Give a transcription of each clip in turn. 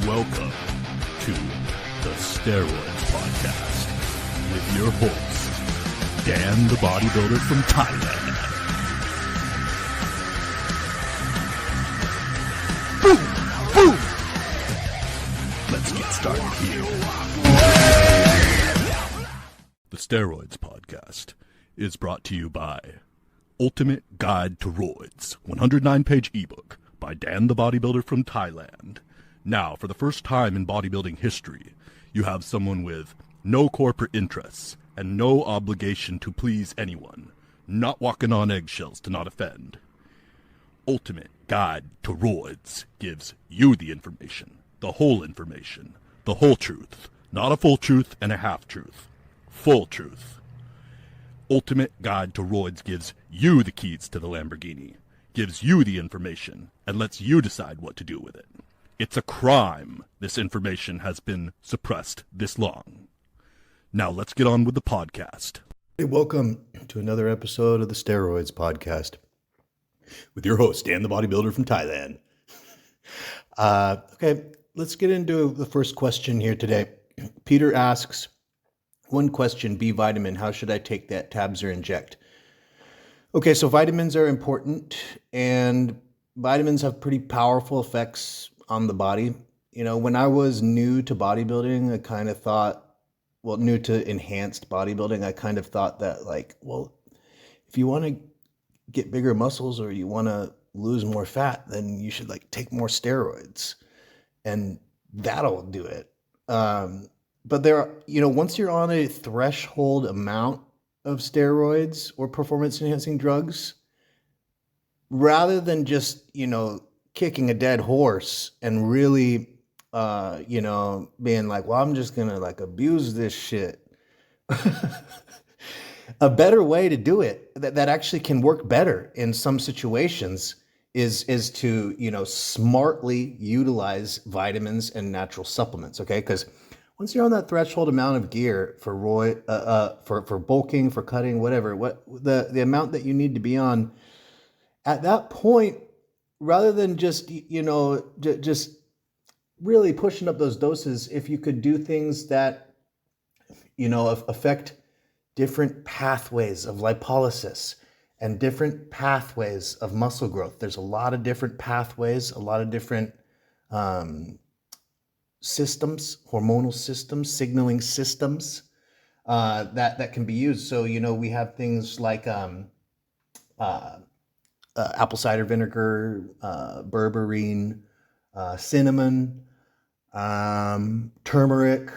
Welcome to the Steroids Podcast with your host, Dan the Bodybuilder from Thailand. Boom! Boom! Let's get started here. The Steroids Podcast is brought to you by Ultimate Guide to ROIDS, 109-page ebook by Dan the Bodybuilder from Thailand. Now, for the first time in bodybuilding history, you have someone with no corporate interests and no obligation to please anyone, not walking on eggshells to not offend. Ultimate Guide to ROIDS gives you the information, the whole truth, not a full truth and a half truth, full truth. Ultimate Guide to ROIDS gives you the keys to the Lamborghini, gives you the information, and lets you decide what to do with it. It's a crime this information has been suppressed this long. Now let's get on with the podcast. Hey, welcome to another episode of the Steroids Podcast with your host, Dan the Bodybuilder from Thailand. Okay, let's get into the first question here today. Peter asks, one question, B vitamin, how should I take that, tabs or inject? Okay, so vitamins are important, and vitamins have pretty powerful effects on the body. You know, when I was new to bodybuilding, I kind of thought, new to enhanced bodybuilding, I kind of thought that if you want to get bigger muscles or you want to lose more fat, then you should take more steroids and that'll do it. But there are, once you're on a threshold amount of steroids or performance enhancing drugs, rather than just, kicking a dead horse and really, being like, well, I'm just going to abuse this shit. A better way to do it that actually can work better in some situations is to, smartly utilize vitamins and natural supplements. Okay. Because once you're on that threshold amount of gear for for bulking, for cutting, whatever, the amount that you need to be on at that point, rather than just, just really pushing up those doses, if you could do things that, affect different pathways of lipolysis and different pathways of muscle growth. There's a lot of different pathways, a lot of different systems, hormonal systems, signaling systems that can be used. So, we have things like apple cider vinegar, berberine, cinnamon, turmeric.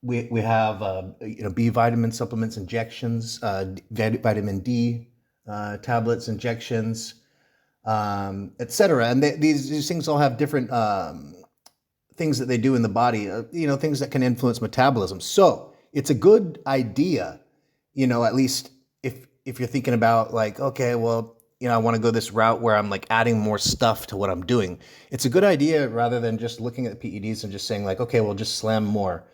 We have B vitamin supplements, injections, vitamin D tablets, injections, etc. And these things all have different things that they do in the body. Things that can influence metabolism. So it's a good idea, at least if you're thinking about okay, well, I want to go this route where I'm adding more stuff to what I'm doing. It's a good idea rather than just looking at the PEDs and just saying okay, well, just slam more.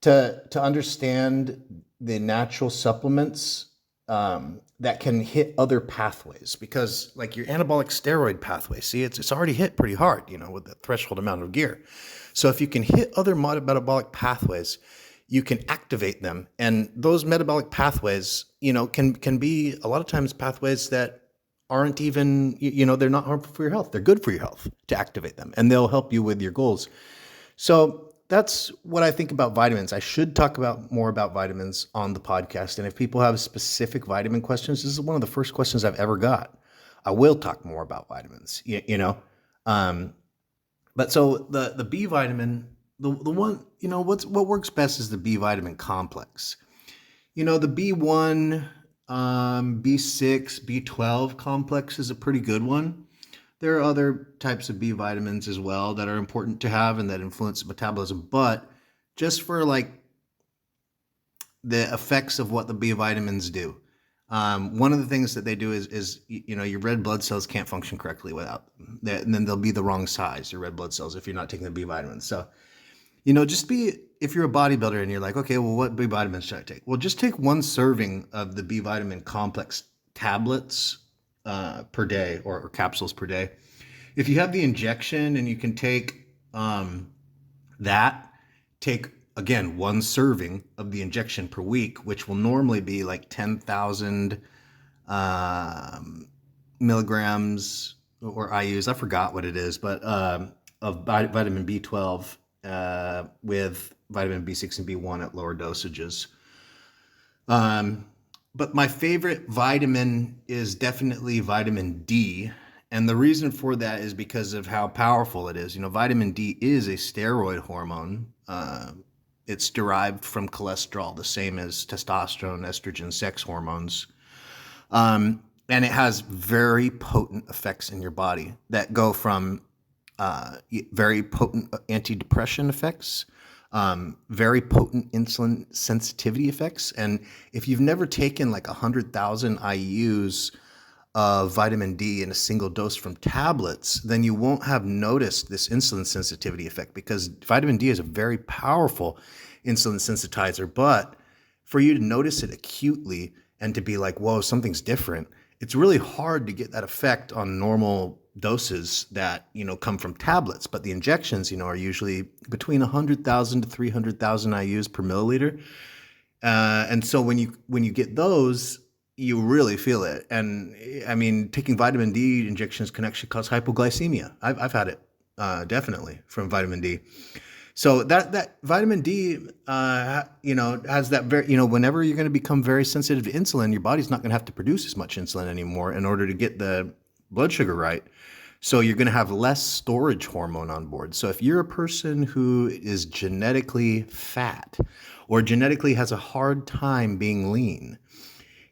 To understand the natural supplements that can hit other pathways, because your anabolic steroid pathway, see, it's already hit pretty hard, with the threshold amount of gear. So if you can hit other metabolic pathways, you can activate them. And those metabolic pathways, can be a lot of times pathways that aren't even, they're not harmful for your health. They're good for your health to activate them, and they'll help you with your goals. So that's what I think about vitamins. I should talk more about vitamins on the podcast. And if people have specific vitamin questions, this is one of the first questions I've ever got. I will talk more about vitamins, But so the B vitamin, the one, what works best is the B vitamin complex. The B1, B6, B12 complex is a pretty good one. There are other types of B vitamins as well that are important to have and that influence metabolism. But just for the effects of what the B vitamins do, one of the things that they do is your red blood cells can't function correctly without them. And then they'll be the wrong size, your red blood cells, if you're not taking the B vitamins. So, if you're a bodybuilder and you're okay, well, what B vitamins should I take? Well, just take one serving of the B vitamin complex tablets per day or capsules per day. if you have the injection and you can take that, take again 1 serving of the injection per week, which will normally be like 10,000 milligrams or IUs. I forgot what it is, but of vitamin B12 with vitamin B6 and B1 at lower dosages. But my favorite vitamin is definitely vitamin D. And the reason for that is because of how powerful it is. You know, vitamin D is a steroid hormone. It's derived from cholesterol, the same as testosterone, estrogen, sex hormones. And it has very potent effects in your body that go from very potent antidepressant effects, very potent insulin sensitivity effects. And if you've never taken like 100,000 IUs of vitamin D in a single dose from tablets, then you won't have noticed this insulin sensitivity effect, because vitamin D is a very powerful insulin sensitizer. But for you to notice it acutely and to be like, whoa, something's different, it's really hard to get that effect on normal doses that, you know, come from tablets. But the injections, you know, are usually between 100,000 to 300,000 IUs per milliliter. And so when you get those, you really feel it. And I mean, taking vitamin D injections can actually cause hypoglycemia. I've had it definitely from vitamin D. So that vitamin D, you know, has that very, you know, whenever you're going to become very sensitive to insulin, your body's not going to have to produce as much insulin anymore in order to get the blood sugar right. So you're going to have less storage hormone on board. So if you're a person who is genetically fat or genetically has a hard time being lean,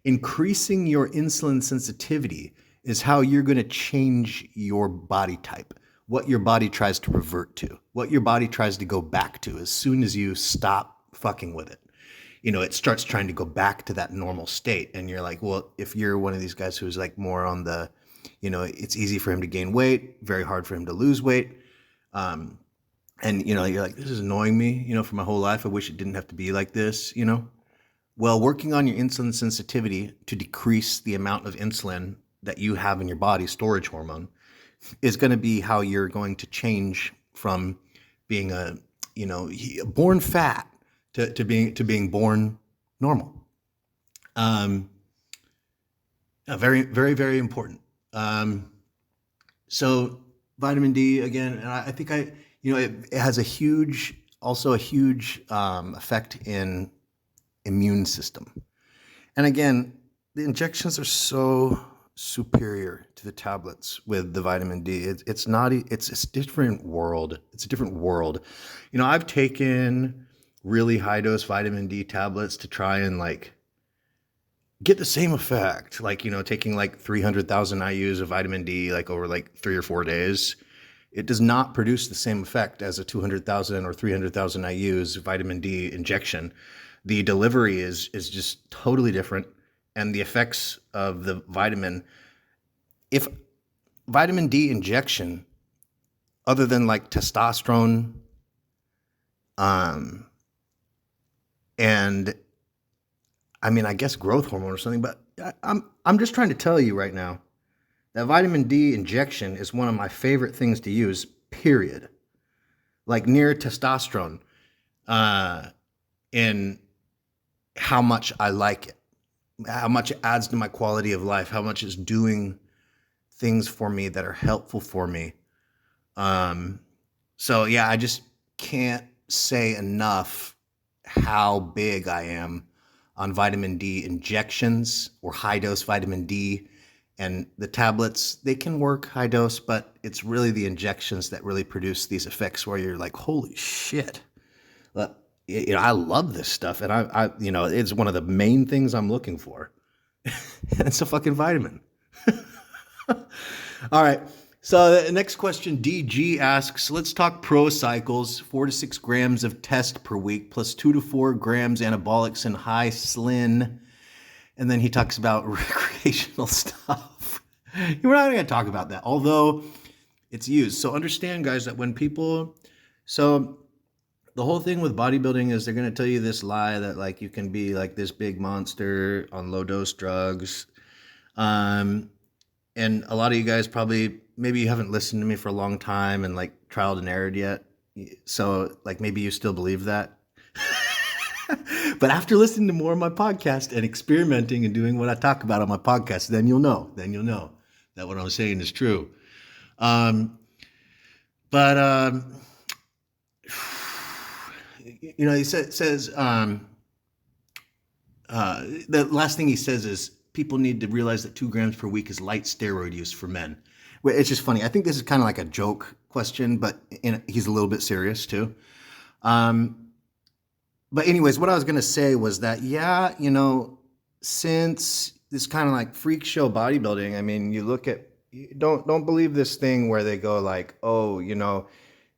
increasing your insulin sensitivity is how you're going to change your body type, what your body tries to revert to, what your body tries to go back to as soon as you stop fucking with it. You know, it starts trying to go back to that normal state. And you're like, well, if you're one of these guys who's like more on the, you know, it's easy for him to gain weight, very hard for him to lose weight. And, you know, you're like, this is annoying me, you know, for my whole life. I wish it didn't have to be like this, you know. Well, working on your insulin sensitivity to decrease the amount of insulin that you have in your body, storage hormone, is going to be how you're going to change from being a, you know, born fat to being born normal. Very, very, very important. So vitamin D again, and I think you know, it has a huge effect in immune system. And again, the injections are so superior to the tablets with the vitamin D. It's a different world. It's a different world. You know, I've taken really high dose vitamin D tablets to try and like get the same effect. Like, you know, taking like 300,000 IUs of vitamin D like over like 3 or 4 days. It does not produce the same effect as a 200,000 or 300,000 IUs vitamin D injection. The delivery is just totally different. And the effects of the vitamin, if vitamin D injection, other than like testosterone, and I mean, I guess growth hormone or something, but I'm just trying to tell you right now that vitamin D injection is one of my favorite things to use, period. Like near testosterone, in how much I like it, how much it adds to my quality of life, how much it's doing things for me that are helpful for me. So yeah, I just can't say enough how big I am on vitamin D injections or high dose vitamin D. And the tablets, they can work high dose, but it's really the injections that really produce these effects where you're like, holy shit. You know, I love this stuff, and I you know, it's one of the main things I'm looking for. It's a fucking vitamin. All right. So the next question, DG asks, let's talk pro cycles, 4 to 6 grams of test per week, plus 2 to 4 grams anabolics and high slin. And then he talks about recreational stuff. We're not going to talk about that, although it's used. So understand, guys, that when people, so the whole thing with bodybuilding is they're going to tell you this lie that like you can be like this big monster on low dose drugs. And a lot of you guys probably maybe you haven't listened to me for a long time and like trialed and errored yet. So like maybe you still believe that. But after listening to more of my podcast and experimenting and doing what I talk about on my podcast, then you'll know. Then you'll know that what I'm saying is true. But he says the last thing he says is people need to realize that 2 grams per week is light steroid use for men. It's just funny. I think this is kind of like a joke question, but he's a little bit serious too. But anyways, what I was going to say was that, since this kind of like freak show bodybuilding, I mean, you look at, don't believe this thing where they go like, oh,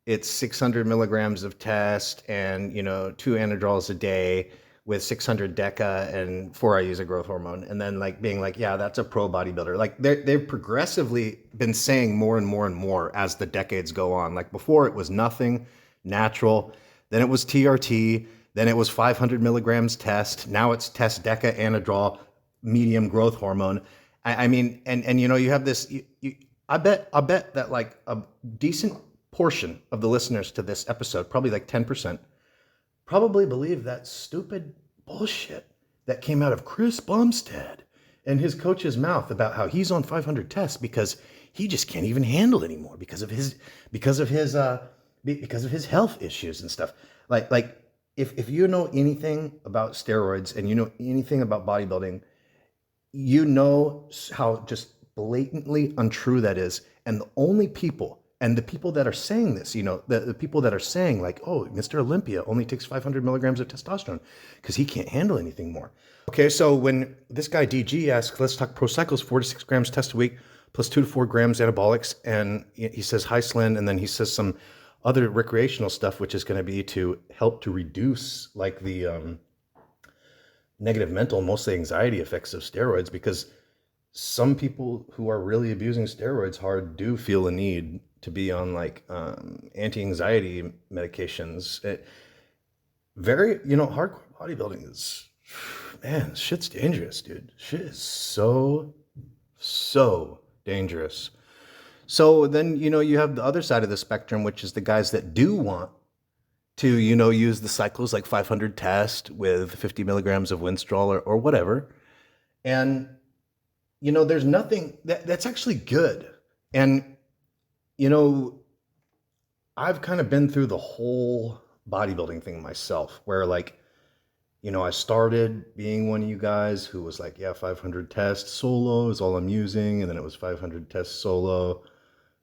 it's 600 milligrams of test and, 2 anadrols a day with 600 deca and 4 IUs of growth hormone. And then like being like, yeah, that's a pro bodybuilder. Like they've progressively been saying more and more and more as the decades go on. Like before it was nothing natural. Then it was TRT. Then it was 500 milligrams test. Now it's test deca anadrol medium growth hormone. I mean, and you have this, I bet that like a decent portion of the listeners to this episode, probably like 10%, probably believe that stupid bullshit that came out of Chris Bumstead and his coach's mouth about how he's on 500 tests because he just can't even handle anymore because of his health issues and stuff. Like if you know anything about steroids and you know anything about bodybuilding, you know how just blatantly untrue that is. And the only people, and the people that are saying this, the people that are saying like, oh, Mr. Olympia only takes 500 milligrams of testosterone because he can't handle anything more. Okay, so when this guy DG asks, let's talk pro cycles, 4 to 6 grams test a week, plus 2 to 4 grams anabolics, and he says high slin, and then he says some other recreational stuff, which is going to be to help to reduce like the negative mental, mostly anxiety effects of steroids, because some people who are really abusing steroids hard do feel a need to be on like anti-anxiety medications. Hardcore bodybuilding is, man, shit's dangerous, dude. Shit is so dangerous. So then, you have the other side of the spectrum, which is the guys that do want to, use the cycles like 500 test with 50 milligrams of Winstrol or whatever. And, there's nothing that's actually good. And, I've kind of been through the whole bodybuilding thing myself where like, I started being one of you guys who was like, yeah, 500 tests solo is all I'm using. And then it was 500 tests solo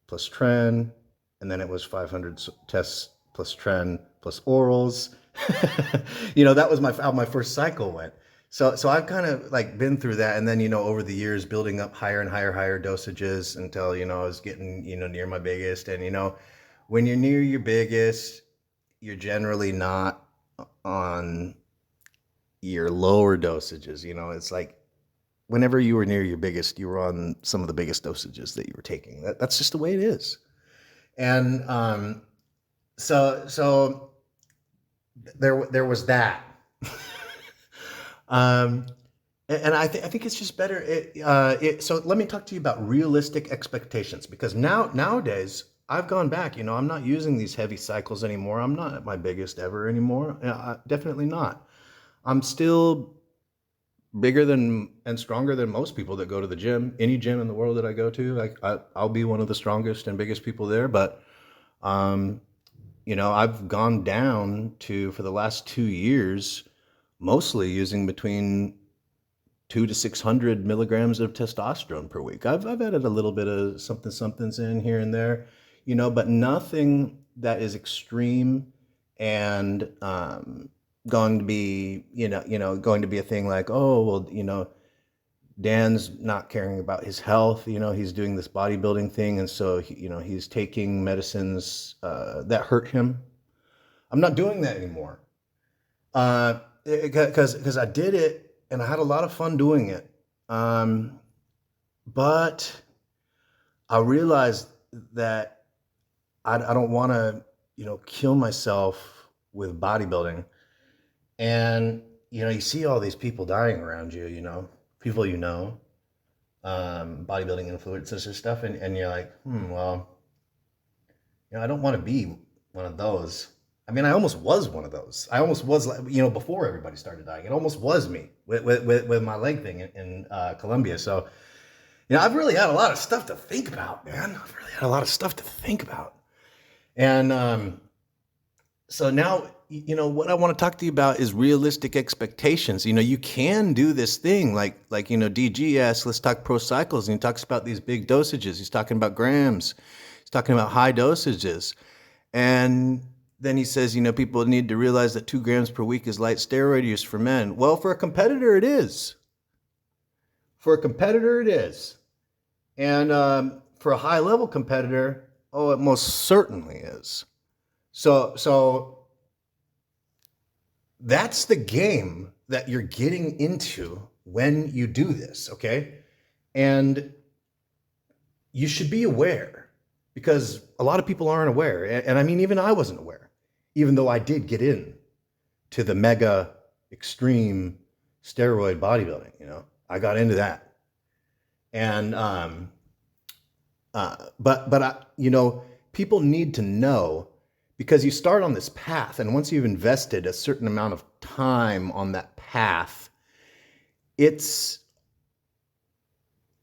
plus tren. And then it was 500 tests plus tren plus orals. That was how my first cycle went. So I've kind of like been through that. And then, over the years, building up higher and higher dosages until, I was getting, near my biggest. And, when you're near your biggest, you're generally not on your lower dosages. It's like whenever you were near your biggest, you were on some of the biggest dosages that you were taking. That's just the way it is. And so there was that. And I think it's just better. So let me talk to you about realistic expectations, because nowadays I've gone back. I'm not using these heavy cycles anymore. I'm not at my biggest ever anymore. Definitely not. I'm still bigger than and stronger than most people that go to the gym. Any gym in the world that I go to, like I'll be one of the strongest and biggest people there. But I've gone down to, for the last 2 years, mostly using between 200 to 600 milligrams of testosterone per week. I've added a little bit of something's in here and there, but nothing that is extreme and going to be, going to be a thing like, oh, well, Dan's not caring about his health. He's doing this bodybuilding thing. And so, he's taking medicines that hurt him. I'm not doing that anymore. Because I did it and I had a lot of fun doing it. But I realized that I don't want to, kill myself with bodybuilding. And, you see all these people dying around you, people bodybuilding influencers and stuff, and you're like, well, I don't want to be one of those. I mean, I almost was one of those. I almost was, like, before everybody started dying. It almost was me with my leg thing in Colombia. So, I've really had a lot of stuff to think about, man. I've really had a lot of stuff to think about. And so now, what I want to talk to you about is realistic expectations. You can do this thing like DGS, let's talk pro cycles, and he talks about these big dosages. He's talking about grams. He's talking about high dosages. And then he says, people need to realize that 2 grams per week is light steroid use for men. Well, for a competitor, it is. For a competitor, it is. And for a high-level competitor, it most certainly is. So that's the game that you're getting into when you do this, okay? And you should be aware, because a lot of people aren't aware. And I mean, even I wasn't aware, even though I did get in to the mega extreme steroid bodybuilding, I got into that. And, but people need to know, because you start on this path, and once you've invested a certain amount of time on that path, it's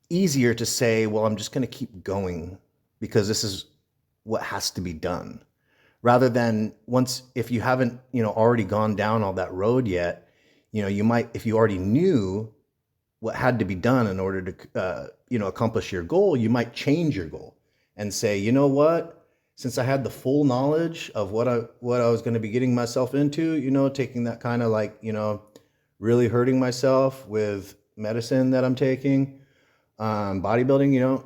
easier to say, well, I'm just going to keep going because this is what has to be done. Rather than if you haven't, already gone down all that road yet, you might, if you already knew what had to be done in order to, accomplish your goal, you might change your goal and say, you know what? Since I had the full knowledge of what I was going to be getting myself into, taking that kind of really hurting myself with medicine that I'm taking, bodybuilding,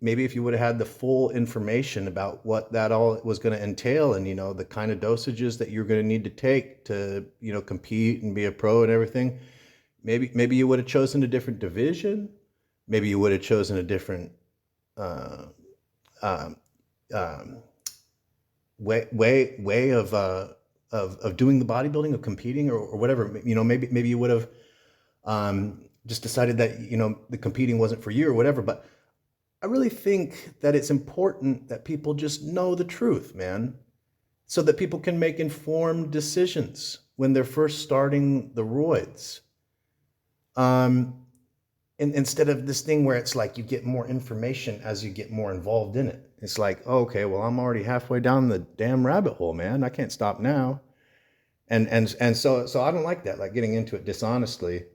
maybe if you would have had the full information about what that all was going to entail, and, the kind of dosages that you're going to need to take to, compete and be a pro and everything, maybe you would have chosen a different division. Maybe you would have chosen a different, way of doing the bodybuilding, of competing, or whatever. Maybe you would have just decided that the competing wasn't for you or whatever. But I really think that it's important that people just know the truth, man, so that people can make informed decisions when they're first starting the roids. Instead of this thing where it's like you get more information as you get more involved in it. It's like, okay, well, I'm already halfway down the damn rabbit hole, man. I can't stop now. And so I don't like that, like getting into it dishonestly.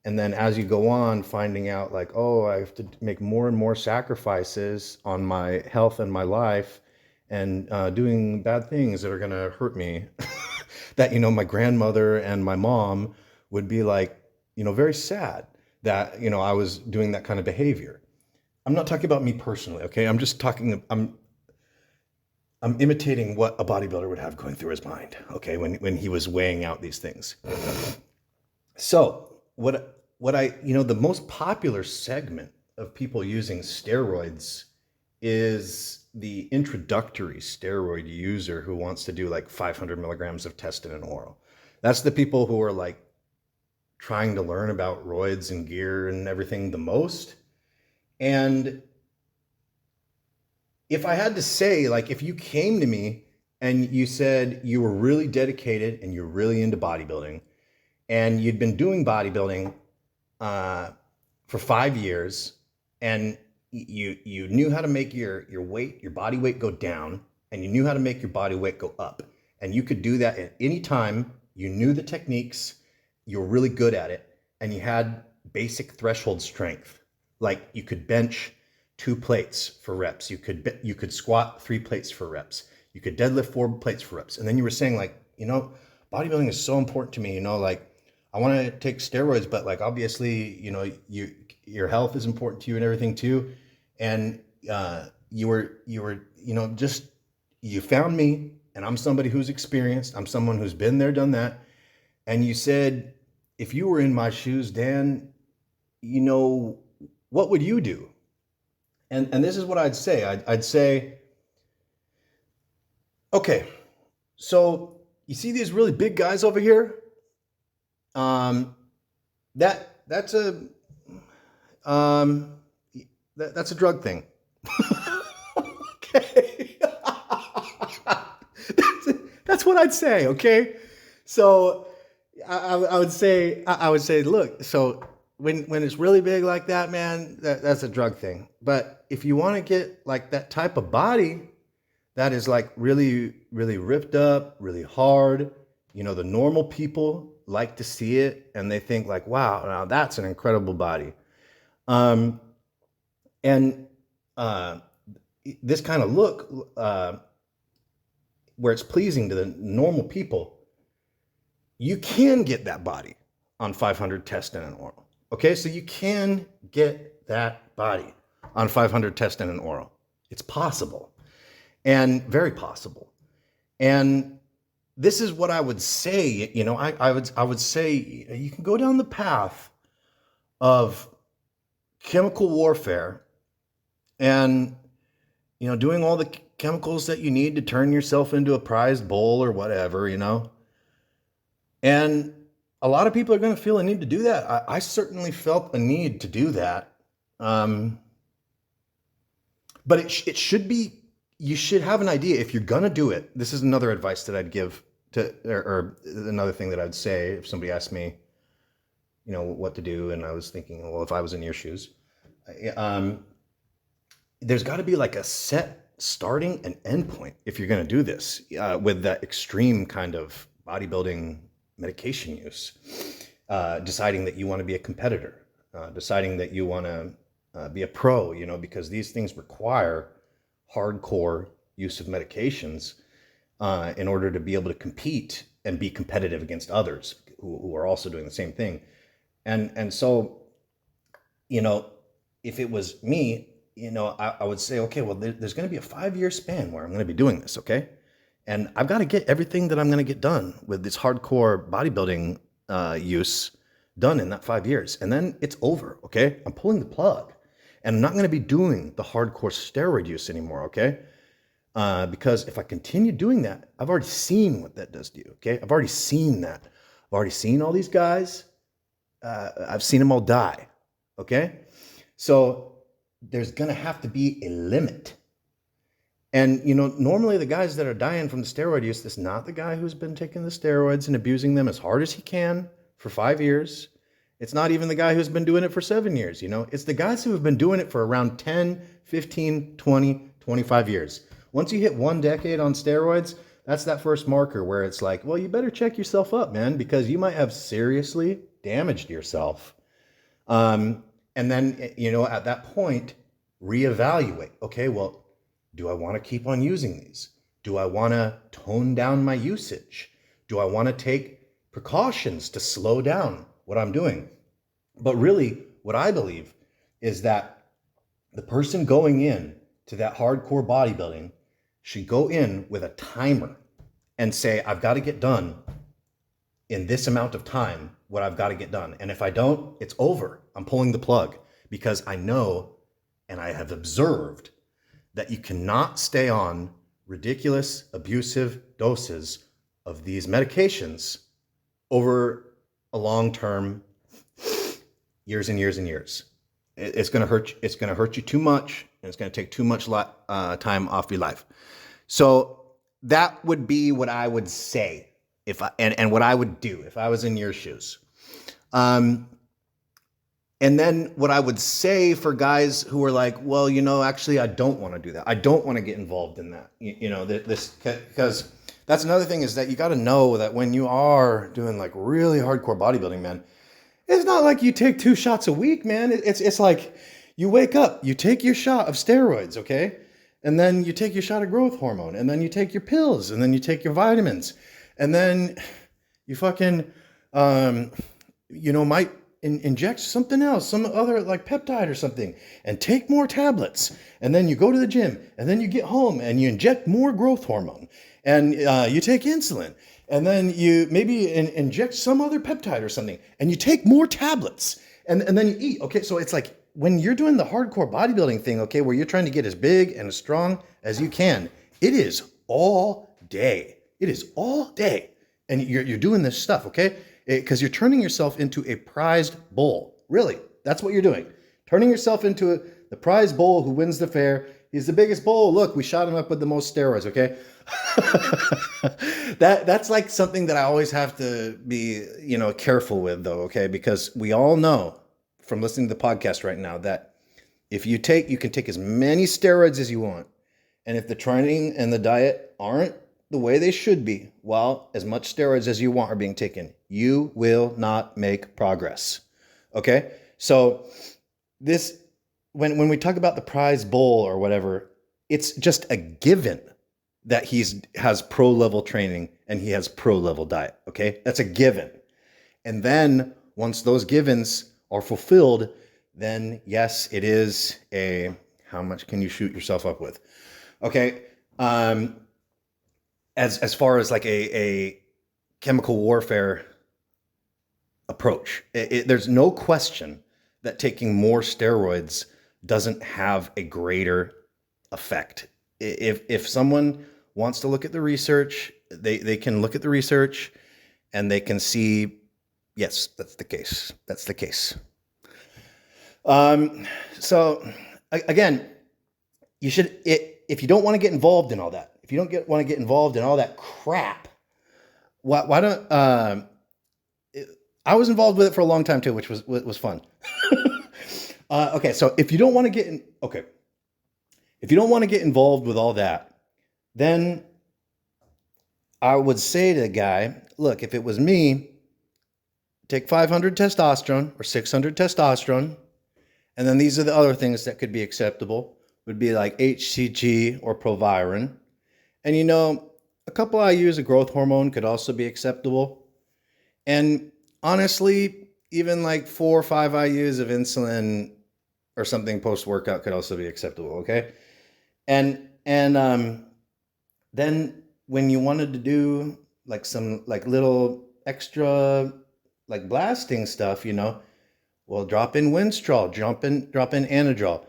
And then as you go on, finding out like, I have to make more and more sacrifices on my health and my life, and doing bad things that are going to hurt me. That, my grandmother and my mom would be like, very sad that, I was doing that kind of behavior. I'm not talking about me personally, okay? I'm just talking, I'm imitating what a bodybuilder would have going through his mind, okay, when he was weighing out these things. So what I, the most popular segment of people using steroids is the introductory steroid user who wants to do like 500 milligrams of Testin and oral. That's the people who are like trying to learn about roids and gear and everything the most. And if I had to say, like, if you came to me and you said you were really dedicated and you're really into bodybuilding, and you'd been doing bodybuilding for 5 years, and you knew how to make your weight, your body weight go down, and you knew how to make your body weight go up, and you could do that at any time, you knew the techniques, you were really good at it, and you had basic threshold strength. Like you could bench 2 plates for reps. You could squat 3 plates for reps. You could deadlift 4 plates for reps. And then you were saying like, bodybuilding is so important to me, like I want to take steroids, but like, obviously, your health is important to you and everything too. And you found me, and I'm somebody who's experienced. I'm someone who's been there, done that. And you said, if you were in my shoes, Dan, what would you do? And this is what I'd say. I'd say, okay, so you see these really big guys over here? That's a That's a drug thing. Okay. That's what I'd say. Okay. So I would say, look, so when it's really big like that, man, that's a drug thing. But if you want to get like that type of body that is like really, really ripped up, really hard, the normal people like to see it and they think like, wow, now that's an incredible body. And this kind of look, where it's pleasing to the normal people, you can get that body on 500 test and an oral. Okay, so you can get that body on 500 test and an oral. It's possible, and very possible. And this is what I would say. I would say you can go down the path of chemical warfare and doing all the chemicals that you need to turn yourself into a prized bull or whatever, And a lot of people are going to feel a need to do that. I certainly felt a need to do that. But it should be, you should have an idea if you're going to do it. This is another advice that I'd give or another thing that I'd say if somebody asked me, what to do. And I was thinking, well, if I was in your shoes, there's got to be like a set starting and end point if you're going to do this with that extreme kind of bodybuilding medication use, deciding that you want to be a competitor, deciding that you want to be a pro, because these things require hardcore use of medications in order to be able to compete and be competitive against others who are also doing the same thing. And so, if it was me, I would say, okay, well, there's going to be a 5-year span where I'm going to be doing this, okay? And I've got to get everything that I'm going to get done with this hardcore bodybuilding use done in that 5 years. And then it's over, okay? I'm pulling the plug. And I'm not going to be doing the hardcore steroid use anymore, okay? Because if I continue doing that, I've already seen what that does to you, okay? I've already seen that. I've already seen all these guys. I've seen them all die, okay? So there's going to have to be a limit. And, normally the guys that are dying from the steroid use, this is not the guy who's been taking the steroids and abusing them as hard as he can for 5 years. It's not even the guy who's been doing it for 7 years, It's the guys who have been doing it for around 10, 15, 20, 25 years. Once you hit 1 decade on steroids, that's that first marker where it's like, well, you better check yourself up, man, because you might have seriously damaged yourself. And then, at that point, reevaluate. Okay, well, do I want to keep on using these? Do I want to tone down my usage? Do I want to take precautions to slow down what I'm doing? But really, what I believe is that the person going in to that hardcore bodybuilding should go in with a timer and say, I've got to get done in this amount of time what I've got to get done. And if I don't, it's over. I'm pulling the plug because I know and I have observed that you cannot stay on ridiculous, abusive doses of these medications over a long term, years and years and years. It's going to hurt you. It's going to hurt you too much, and it's going to take too much time off your life. So that would be what I would say and what I would do if I was in your shoes. And then what I would say for guys who are like, well, actually, I don't want to do that. I don't want to get involved in that. Because that's another thing is that you got to know that when you are doing like really hardcore bodybuilding, man, it's not like you take 2 shots a week, man. It's like you wake up, you take your shot of steroids, okay? And then you take your shot of growth hormone, and then you take your pills, and then you take your vitamins, and then you fucking, might inject something else, some other like peptide or something, and take more tablets. And then you go to the gym, and then you get home and you inject more growth hormone, and you take insulin, and then you maybe inject some other peptide or something, and you take more tablets, and then you eat. Okay, so it's like when you're doing the hardcore bodybuilding thing, okay, where you're trying to get as big and as strong as you can, it is all day. It is all day. And you're doing this stuff, okay? Because you're turning yourself into a prized bull. Really, that's what you're doing. Turning yourself into the prize bull who wins the fair. He's the biggest bull. Look, we shot him up with the most steroids, okay? That's like something that I always have to be, careful with though, okay? Because we all know from listening to the podcast right now that if you can take as many steroids as you want. And if the training and the diet aren't the way they should be, while as much steroids as you want are being taken, you will not make progress. Okay? So this, when we talk about the prize bull or whatever, it's just a given that has pro level training and he has pro level diet. Okay? That's a given. And then once those givens are fulfilled, then yes, it is how much can you shoot yourself up with? Okay. As far as like a chemical warfare approach, there's no question that taking more steroids doesn't have a greater effect. If someone wants to look at the research, they can look at the research and they can see, yes, that's the case. That's the case. So again, you should, if you don't want to get involved in all that, if you don't want to get involved in all that crap, why don't, I was involved with it for a long time too, which was fun. Okay. So if you don't want to get involved with all that, then I would say to the guy, look, if it was me, take 500 testosterone or 600 testosterone. And then these are the other things that could be acceptable, would be like HCG or Proviron. And a couple IUs of growth hormone could also be acceptable. And honestly, even like 4 or 5 IUs of insulin or something post-workout could also be acceptable, okay? And then when you wanted to do like some like little extra like blasting stuff, well, drop in Winstrol, drop in Anadrol,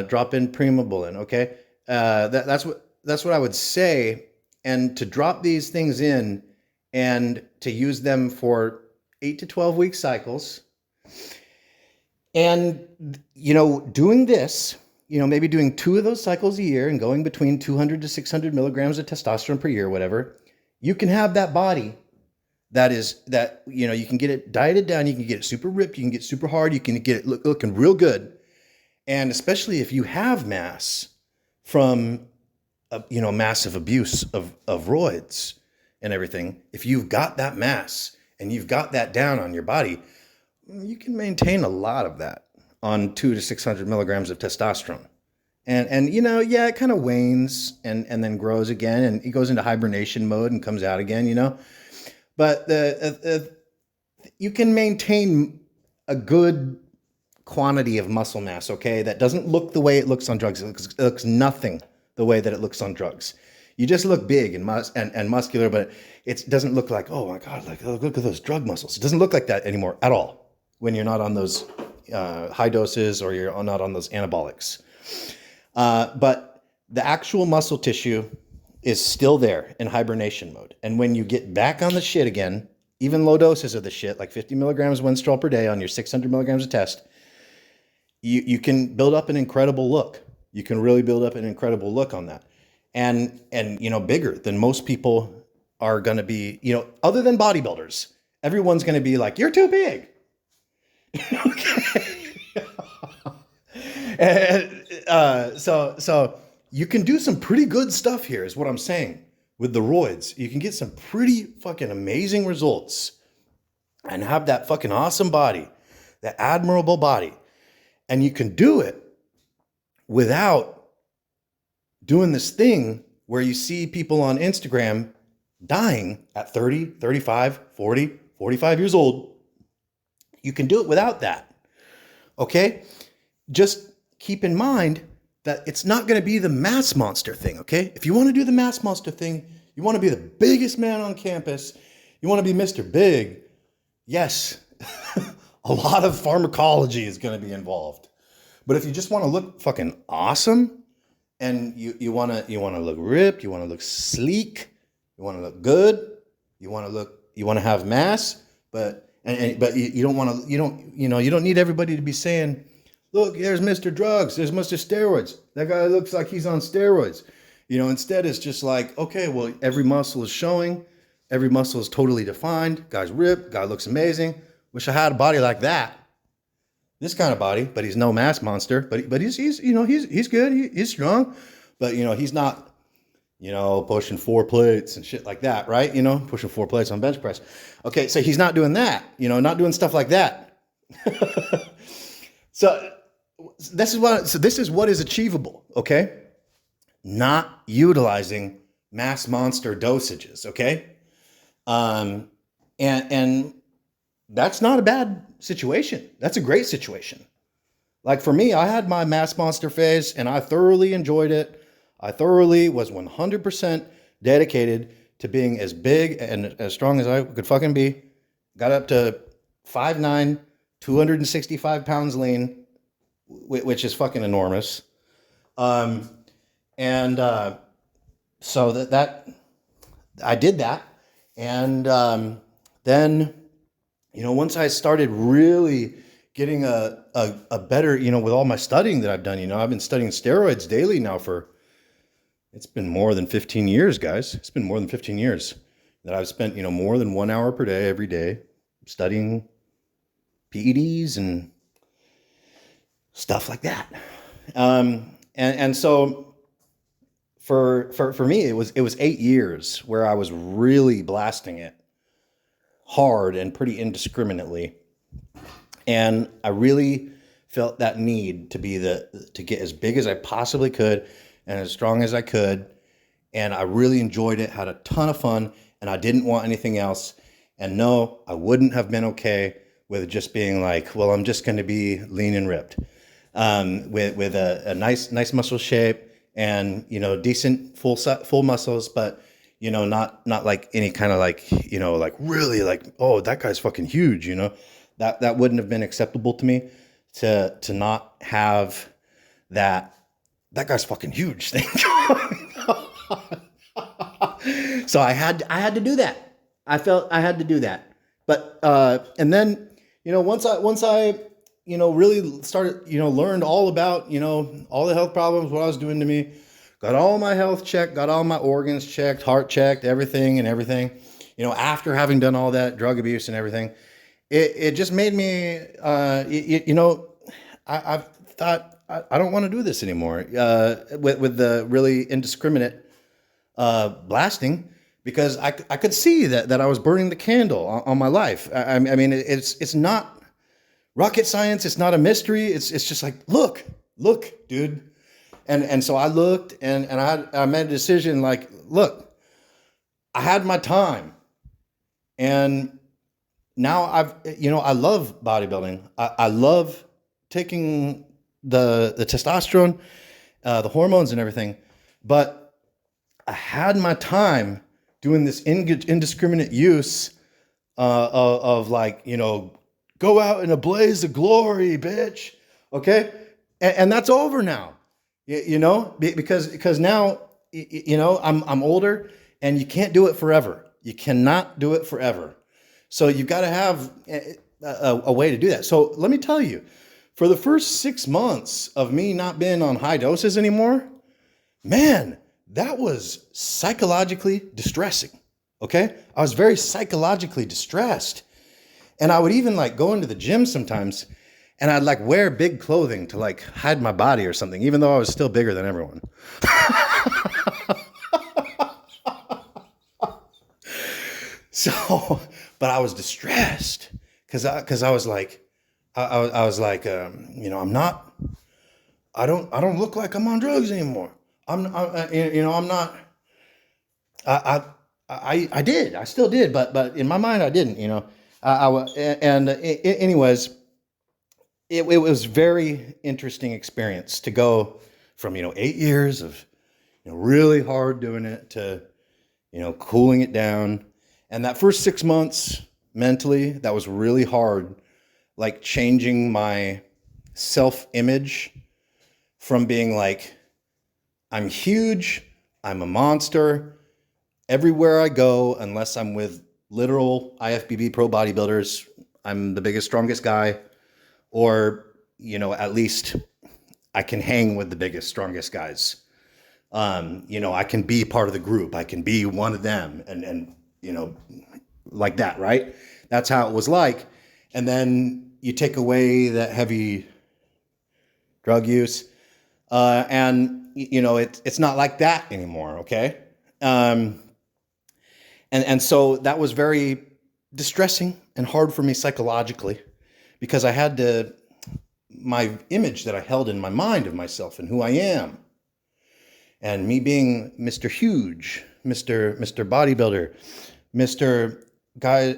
drop in Primobolan, okay? That's what I would say. And to drop these things in and to use them for 8 to 12 week cycles. And, doing this, maybe doing 2 of those cycles a year and going between 200 to 600 milligrams of testosterone per year, whatever, you can have that body you can get it dieted down, you can get it super ripped, you can get super hard, you can get it looking real good. And especially if you have mass from, massive abuse of ROIDS and everything, if you've got that mass and you've got that down on your body, you can maintain a lot of that on 200 to 600 milligrams of testosterone. And it kind of wanes and then grows again, and it goes into hibernation mode and comes out again, But you can maintain a good quantity of muscle mass, okay, that doesn't look the way it looks on drugs. It looks nothing the way that it looks on drugs. You just look big and muscular, but it doesn't look like, oh my God, like look at those drug muscles. It doesn't look like that anymore at all when you're not on those high doses or you're not on those anabolics. But the actual muscle tissue is still there in hibernation mode. And when you get back on the shit again, even low doses of the shit, like 50 milligrams Winstrol per day on your 600 milligrams of test, you can build up an incredible look. You can really build up an incredible look on that. And bigger than most people are going to be, other than bodybuilders. Everyone's going to be like, you're too big. Okay. And, so you can do some pretty good stuff here is what I'm saying with the ROIDS. You can get some pretty fucking amazing results and have that fucking awesome body, that admirable body. And you can do it without doing this thing where you see people on Instagram dying at 30, 35, 40, 45 years old. You can do it without that. Okay? Just keep in mind that it's not going to be the mass monster thing, okay? If you want to do the mass monster thing, you want to be the biggest man on campus, you want to be Mr. Big, yes, a lot of pharmacology is going to be involved. But if you just want to look fucking awesome and you want to look ripped, you want to look sleek, you want to look good, you want to have mass, but you don't want to, you don't need everybody to be saying, Look, there's Mr. Drugs. There's Mr. Steroids. That guy looks like he's on steroids. Instead it's just like, okay, well, every muscle is showing. Every muscle is totally defined. Guy's ripped. Guy looks amazing. Wish I had a body like that. This kind of body, but he's no mass monster. But he's good. He's strong. But he's not, pushing 4 plates and shit like that, right? Pushing 4 plates on bench press. Okay, so he's not doing that. Not doing stuff like that. So this is what is achievable. Okay, not utilizing mass monster dosages. Okay, and that's not a bad situation. That's a great situation. Like for me, I had my mass monster phase and I thoroughly enjoyed it. I thoroughly was 100% dedicated to being as big and as strong as I could fucking be. Got up to 5'9", 265 pounds lean, which is fucking enormous. So that I did that. And then, once I started really getting a better, with all my studying that I've done, I've been studying steroids daily now it's been more than 15 years, guys. It's been more than 15 years that I've spent, more than 1 hour per day, every day, studying PEDs and stuff like that. And so for me, it was 8 years where I was really blasting it hard and pretty indiscriminately. And I really felt that need to get as big as I possibly could and as strong as I could. And I really enjoyed it, had a ton of fun, and I didn't want anything else. And no, I wouldn't have been okay with just being like, well, I'm just going to be lean and ripped, with a nice muscle shape and, decent full muscles, but, not like any kind of like, like really like, oh, that guy's fucking huge, that wouldn't have been acceptable to me to not have that guy's fucking huge thing going on. So I had to do that. I felt I had to do that. But, and then, once I, really started, learned all about, all the health problems, what I was doing to me, got all my health checked, got all my organs checked, heart checked, everything, after having done all that drug abuse and everything, it just made me, I've thought, I don't want to do this anymore, with the really indiscriminate, blasting, because I could see that I was burning the candle on my life. I mean, it's not rocket science. It's not a mystery. It's just like, look, dude. And so I looked and I made a decision like, look, I had my time, and now I love bodybuilding. I love taking the testosterone, the hormones and everything, but I had my time doing this indiscriminate use of like, go out in a blaze of glory, bitch. Okay. And that's over now, because now, I'm older and you can't do it forever. You cannot do it forever. So you've got to have a way to do that. So let me tell you, for the first 6 months of me not being on high doses anymore, man, that was psychologically distressing. Okay. I was very psychologically distressed. And I would even like go into the gym sometimes and I'd like wear big clothing to like hide my body or something, even though I was still bigger than everyone. So, but I was distressed because I was like, I don't look like I'm on drugs anymore. I still did, but in my mind I didn't, anyways, it was very interesting experience to go from, 8 years of, really hard doing it to, cooling it down. And that first 6 months mentally, that was really hard, like changing my self-image from being like, I'm huge, I'm a monster, everywhere I go, unless I'm with literal IFBB pro bodybuilders, I'm the biggest, strongest guy, or, at least I can hang with the biggest, strongest guys. I can be part of the group. I can be one of them and like that, right? That's how it was like. And then you take away that heavy drug use, and it's not like that anymore. Okay. And so that was very distressing and hard for me psychologically, because I had my image that I held in my mind of myself and who I am, and me being Mr. Huge, Mr. Bodybuilder, Mr. Guy,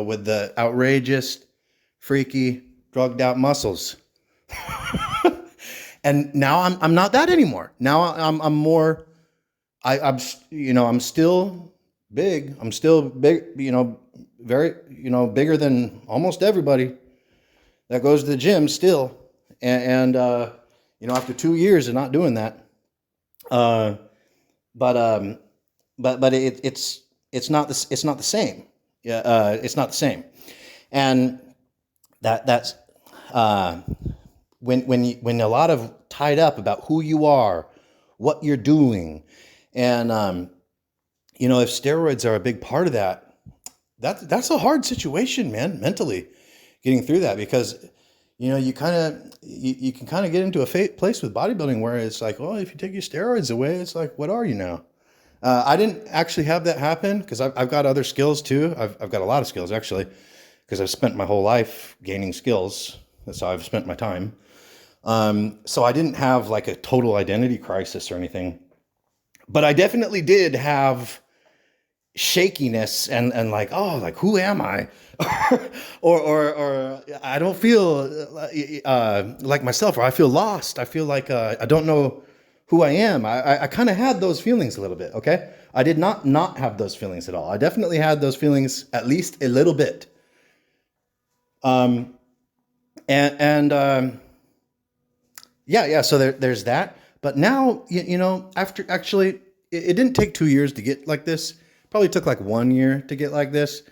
with the outrageous, freaky, drugged out muscles. And now I'm not that anymore. Now I'm more. I'm still big. I'm still big. Very bigger than almost everybody that goes to the gym still. And after 2 years of not doing that, but it's not the same. Yeah, it's not the same. And that's when a lot of tied up about who you are, what you're doing, and if steroids are a big part of that, that's a hard situation, man, mentally getting through that, because you can kind of get into a place with bodybuilding where it's like, well, if you take your steroids away, it's like, what are you now? I didn't actually have that happen, because I've got other skills too. I've got a lot of skills actually, because I've spent my whole life gaining skills. That's how I've spent my time. So I didn't have like a total identity crisis or anything, but I definitely did have shakiness and like, oh, like, who am I? or I don't feel like myself, or I feel lost. I feel like I don't know who I am. I kind of had those feelings a little bit. Okay. I did not have those feelings at all. I definitely had those feelings at least a little bit. Yeah. So there's that. But now, after actually, it didn't take 2 years to get like this. Probably took like 1 year to get like this.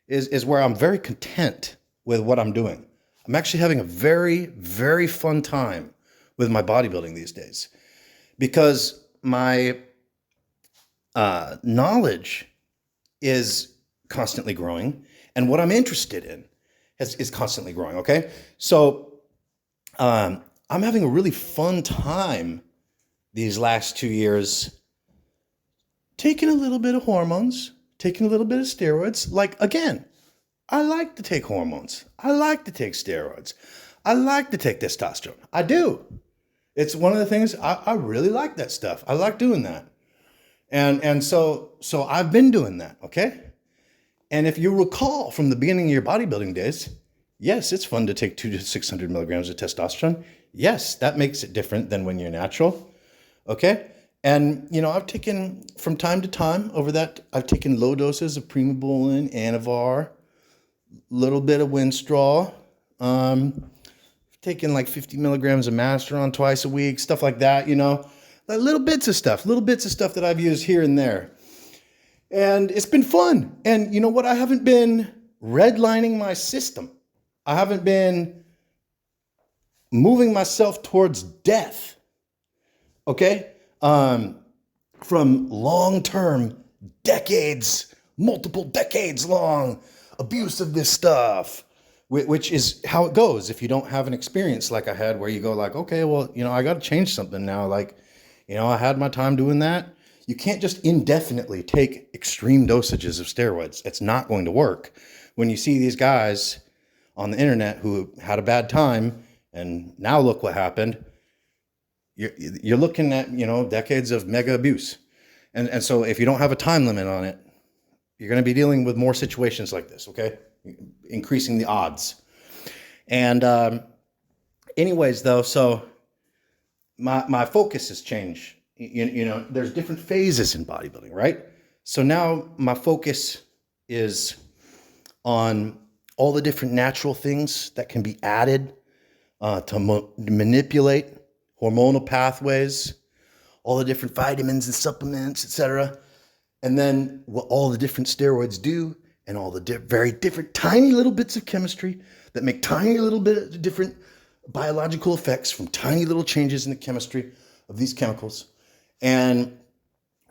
Is where I'm very content with what I'm doing. I'm actually having a very, very fun time with my bodybuilding these days, because my knowledge is constantly growing, and what I'm interested in is constantly growing. Okay, so I'm having a really fun time these last 2 years, taking a little bit of hormones, taking a little bit of steroids. Like, again, I like to take hormones. I like to take steroids. I like to take testosterone. I do. It's one of the things I really like that stuff. I like doing that. And so I've been doing that, okay? And if you recall from the beginning of your bodybuilding days, yes, it's fun to take 200 to 600 milligrams of testosterone. Yes, that makes it different than when you're natural, okay? And, I've taken, from time to time over that, I've taken low doses of Trenbolone, Anavar, little bit of Winstraw, taken like 50 milligrams of Masteron twice a week, stuff like that, like little bits of stuff that I've used here and there. And it's been fun. And you know what? I haven't been redlining my system. I haven't been moving myself towards death. Okay? From long-term, multiple decades long abuse of this stuff, which is how it goes if you don't have an experience like I had, where you go like, okay, well, I got to change something now. Like, I had my time doing that. You can't just indefinitely take extreme dosages of steroids. It's not going to work. When you see these guys on the internet who had a bad time and now look what happened, you're looking at, decades of mega abuse. And so if you don't have a time limit on it, you're going to be dealing with more situations like this, okay? Increasing the odds. And anyways, though, so my focus has changed. There's different phases in bodybuilding, right? So now my focus is on all the different natural things that can be added to manipulate hormonal pathways, all the different vitamins and supplements, etc. And then what all the different steroids do, and all the very different tiny little bits of chemistry that make tiny little bit of different biological effects from tiny little changes in the chemistry of these chemicals, and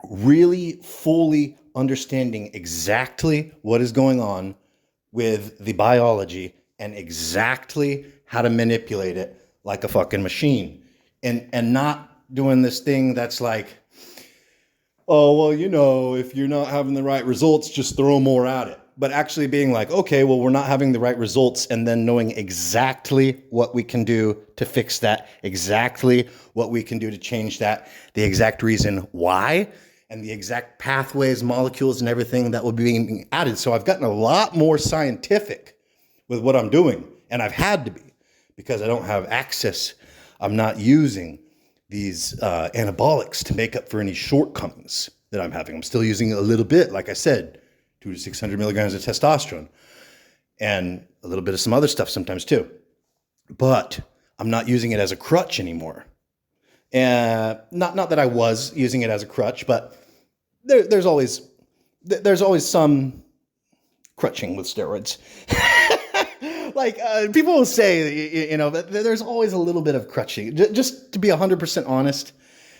really fully understanding exactly what is going on with the biology and exactly how to manipulate it like a fucking machine, and not doing this thing that's like, oh, well, you know, if you're not having the right results, just throw more at it. But actually being like, okay, well, we're not having the right results, and then knowing exactly what we can do to fix that, exactly what we can do to change that, the exact reason why, and the exact pathways, molecules, and everything that will be being added. So I've gotten a lot more scientific with what I'm doing, and I've had to be, because I don't have access. I'm not using these anabolics to make up for any shortcomings that I'm having. I'm still using a little bit, like I said, 200 to 600 milligrams of testosterone, and a little bit of some other stuff sometimes too. But I'm not using it as a crutch anymore. And not that I was using it as a crutch, but there's always some crutching with steroids. Like people will say, you know, that there's always a little bit of crutching. Just to be 100% honest,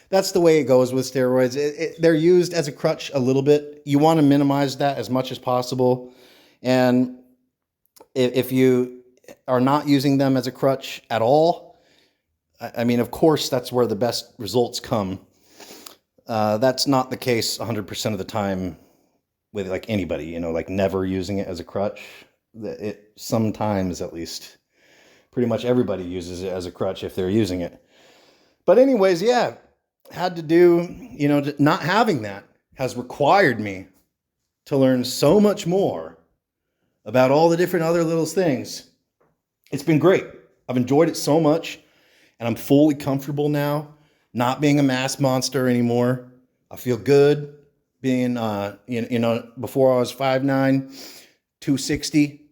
that's the way it goes with steroids. They're used as a crutch a little bit. You want to minimize that as much as possible. And if you are not using them as a crutch at all, I mean, of course, that's where the best results come. That's not the case 100% of the time with like anybody, you know, like never using it as a crutch. It sometimes, at least, pretty much everybody uses it as a crutch if they're using it. But anyways, yeah, had to do, you know, not having that has required me to learn so much more about all the different other little things. It's been great. I've enjoyed it so much, and I'm fully comfortable now, not being a mass monster anymore. I feel good being, you know, before I was 5'9", 260.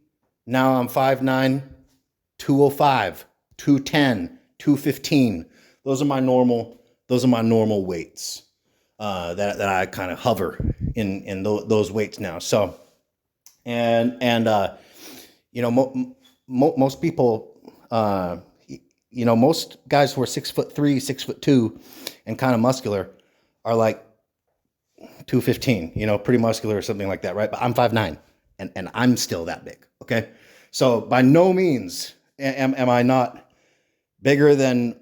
Now I'm 5'9", 205, 210, 215. Those are my normal weights that I kind of hover in those weights now. So, and you know, most people, you know, most guys who are 6'3", 6'2", and kind of muscular are like 215, you know, pretty muscular or something like that, right? But I'm 5'9", and I'm still that big. Okay, so by no means am I not bigger than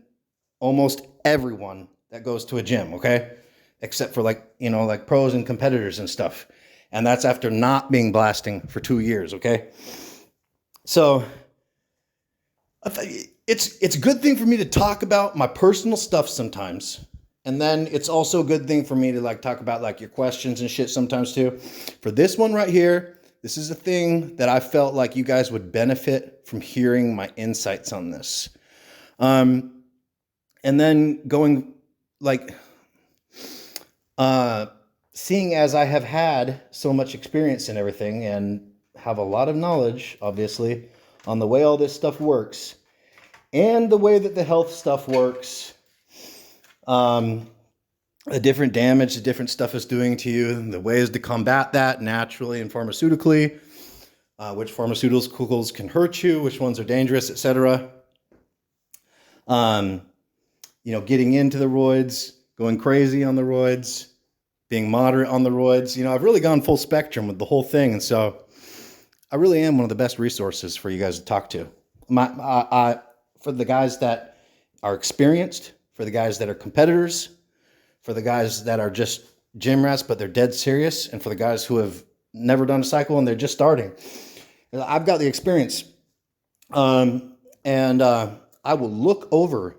almost everyone that goes to a gym. Okay, except for like, you know, like pros and competitors and stuff, and that's after not being blasting for 2 years. Okay, so it's a good thing for me to talk about my personal stuff sometimes. And then it's also a good thing for me to like talk about like your questions and shit sometimes too. For this one right here, this is a thing that I felt like you guys would benefit from hearing my insights on this. And then going like, seeing as I have had so much experience in everything and have a lot of knowledge, obviously, on the way all this stuff works and the way that the health stuff works, the different damage the different stuff is doing to you, the ways to combat that naturally and pharmaceutically, which pharmaceuticals can hurt you, which ones are dangerous, etc. You know, getting into the roids, going crazy on the roids, being moderate on the roids. You know, I've really gone full spectrum with the whole thing, and so I really am one of the best resources for you guys to talk to. For the guys that are experienced, for the guys that are competitors, for the guys that are just gym rats, but they're dead serious, and for the guys who have never done a cycle and they're just starting. I've got the experience. And I will look over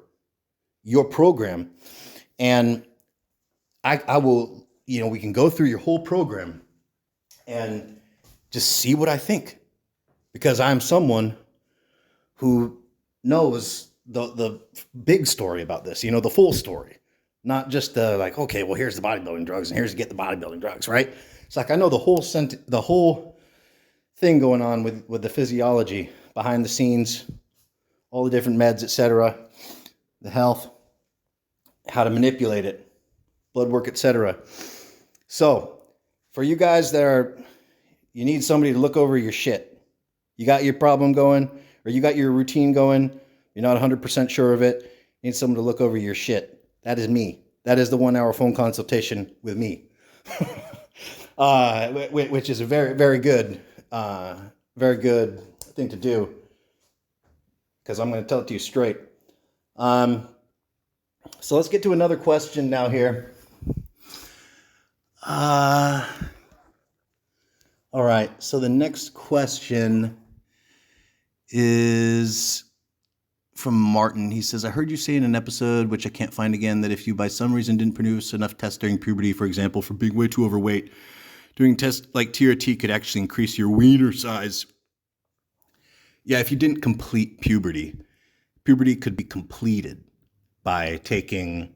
your program, and I will, you know, we can go through your whole program and just see what I think, because I'm someone who knows the big story about this, you know, the full story. Not just the like, okay, well, here's the bodybuilding drugs and here's to get the bodybuilding drugs, right? It's like I know the whole thing going on with the physiology behind the scenes, all the different meds, etc., the health, how to manipulate it, blood work, etc. So for you guys that you need somebody to look over your shit. You got your problem going, or you got your routine going, you're not 100% sure of it, you need someone to look over your shit. That is me. That is the 1 hour phone consultation with me. Which is a very, very good thing to do, because I'm going to tell it to you straight. So let's get to another question now here. All right. So the next question is from Martin. He says, I heard you say in an episode, which I can't find again, that if you by some reason didn't produce enough tests during puberty, for example, for being way too overweight, doing tests like TRT could actually increase your wiener size. Yeah, if you didn't complete puberty, puberty could be completed by taking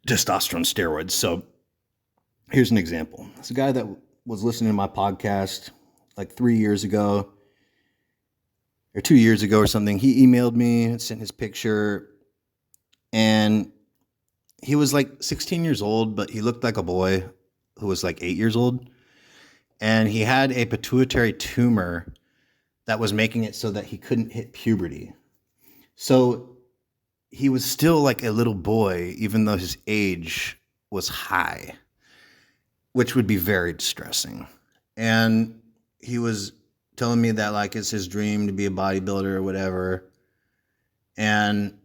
testosterone steroids. So here's an example. It's a guy that was listening to my podcast like 3 years ago or 2 years ago or something. He emailed me and sent his picture, and he was like 16 years old, but he looked like a boy who was like 8 years old. And he had a pituitary tumor that was making it so that he couldn't hit puberty. So he was still like a little boy, even though his age was high, which would be very distressing. And he was telling me that like it's his dream to be a bodybuilder or whatever. And